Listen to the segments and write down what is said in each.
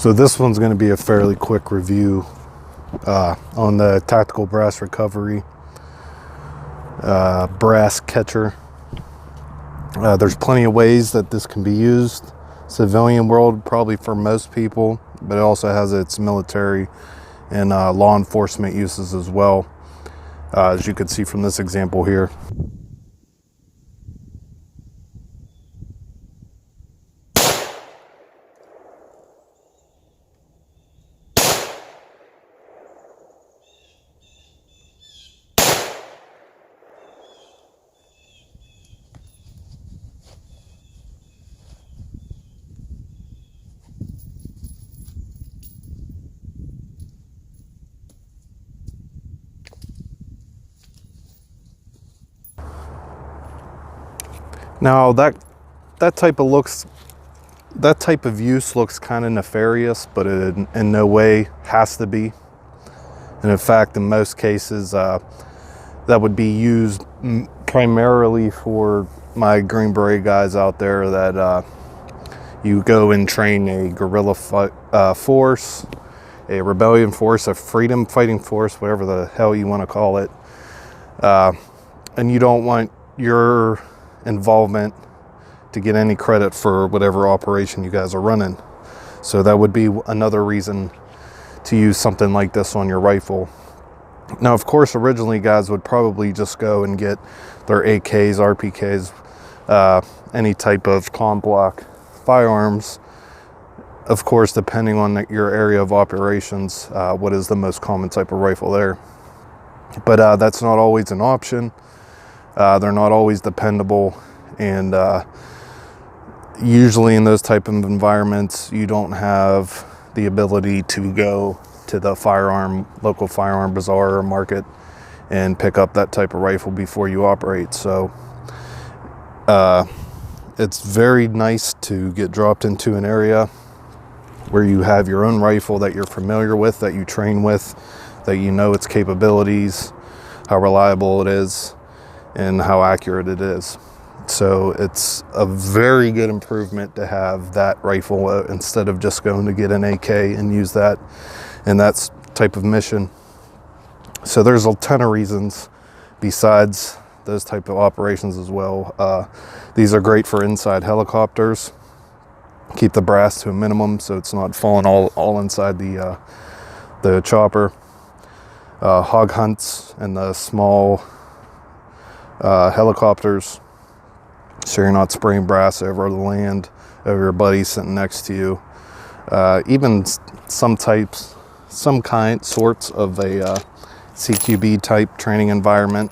So this one's going to be a fairly quick review on the tactical brass recovery brass catcher. There's plenty of ways that this can be used. Civilian world, probably for most people, but it also has its military and law enforcement uses as well, as you can see from this example here. Now that type of use looks kind of nefarious, but it in no way has to be. And in fact, in most cases, that would be used primarily for my Green Beret guys out there that you go and train a guerrilla force, a rebellion force, a freedom fighting force, whatever the hell you want to call it. And you don't want your involvement to get any credit for whatever operation you guys are running. So that would be another reason to use something like this on your rifle. Now, of course, originally guys would probably just go and get their AKs, RPKs, any type of comm block firearms. Of course, depending on your area of operations, what is the most common type of rifle there. But that's not always an option. They're not always dependable, and usually in those type of environments, you don't have the ability to go to the local firearm bazaar or market and pick up that type of rifle before you operate. So it's very nice to get dropped into an area where you have your own rifle that you're familiar with, that you train with, that you know its capabilities, how reliable it is, and how accurate it is. So it's a very good improvement to have that rifle instead of just going to get an AK and use that in that type of mission. So there's a ton of reasons besides those type of operations as well. These are great for inside helicopters. Keep the brass to a minimum so it's not falling all inside the chopper. Hog hunts and the small helicopters, so you're not spraying brass over the land, over your buddy sitting next to you. Even sorts of a CQB type training environment,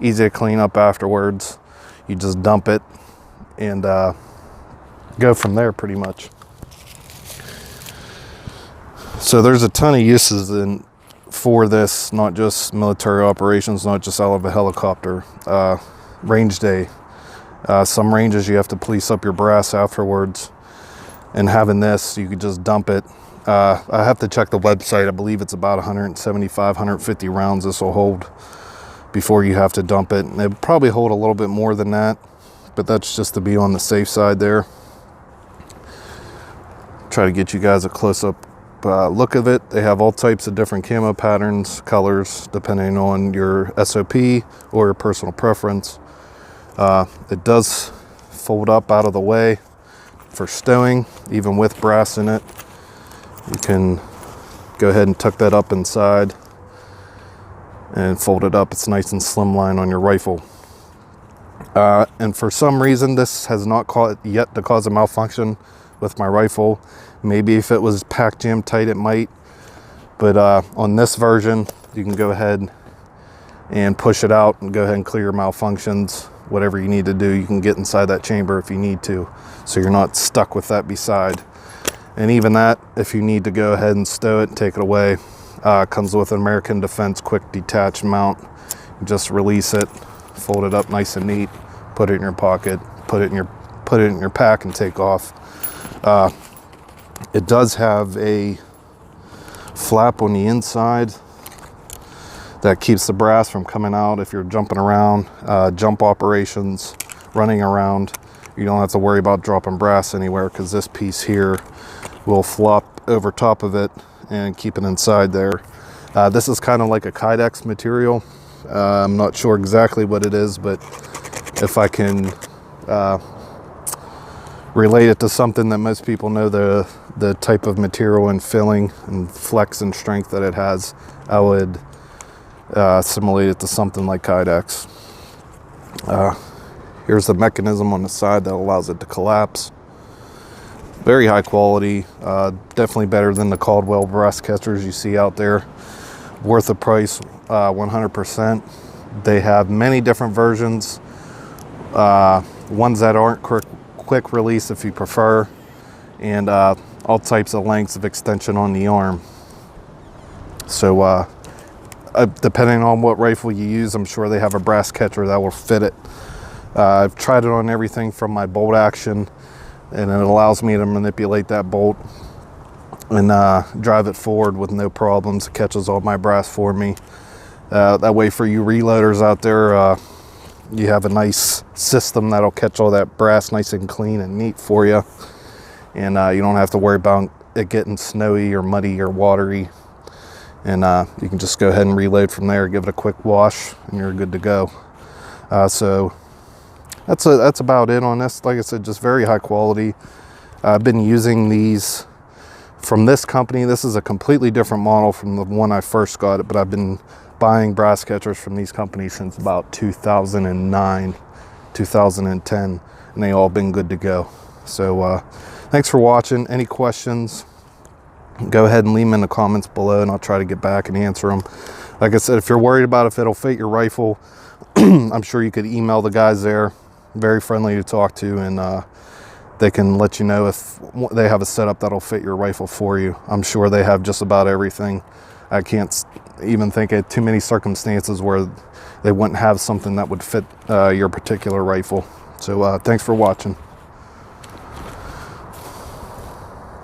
easy to clean up afterwards. You just dump it and go from there pretty much. So there's a ton of uses for this, not just military operations, not just out of a helicopter. Range day. Some ranges you have to police up your brass afterwards, and having this, you could just dump it. I have to check the website. I believe it's about 175, 150 rounds this will hold before you have to dump it. And it'd probably hold a little bit more than that, but that's just to be on the safe side there. Try to get you guys a close-up look of it. They have all types of different camo patterns, colors, depending on your SOP or your personal preference. It does fold up out of the way for stowing, even with brass in it. You can go ahead and tuck that up inside and fold it up. It's nice and slimline on your rifle. And for some reason, this has not yet to cause a malfunction with my rifle. Maybe if it was packed jam tight, it might. But on this version, you can go ahead and push it out and go ahead and clear your malfunctions. Whatever you need to do, you can get inside that chamber if you need to, so you're not stuck with that beside. And even that, if you need to go ahead and stow it and take it away, comes with an American Defense quick detach mount. You just release it, fold it up nice and neat, put it in your pocket, put it in your pack and take off. It does have a flap on the inside that keeps the brass from coming out if you're jumping around, jump operations, running around. You don't have to worry about dropping brass anywhere, because this piece here will flop over top of it and keep it inside there. This is kind of like a Kydex material. I'm not sure exactly what it is, but if I can relate it to something that most people know, the type of material and filling and flex and strength that it has, I would assimilate it to something like Kydex. Here's the mechanism on the side that allows it to collapse. Very high quality, definitely better than the Caldwell brass catchers you see out there. Worth the price, 100%. They have many different versions, ones that aren't quick release if you prefer, and all types of lengths of extension on the arm. So depending on what rifle you use, I'm sure they have a brass catcher that will fit it. I've tried it on everything from my bolt action, and it allows me to manipulate that bolt and drive it forward with no problems. It catches all my brass for me. That way, for you reloaders out there, you have a nice system that'll catch all that brass nice and clean and neat for you, and you don't have to worry about it getting snowy or muddy or watery. And you can just go ahead and reload from there, give it a quick wash, and you're good to go. So that's about it on this. Like I said, just very high quality. I've been using these from this company. This is a completely different model from the one I first got it, but I've been buying brass catchers from these companies since about 2009, 2010, and they all been good to go. So thanks for watching. Any questions, go ahead and leave them in the comments below, and I'll try to get back and answer them. Like I said, if you're worried about if it'll fit your rifle, I'm sure you could email the guys there. Very friendly to talk to, and they can let you know if they have a setup that'll fit your rifle for you. I'm sure they have just about everything. I can't even think of too many circumstances where they wouldn't have something that would fit your particular rifle. So thanks for watching.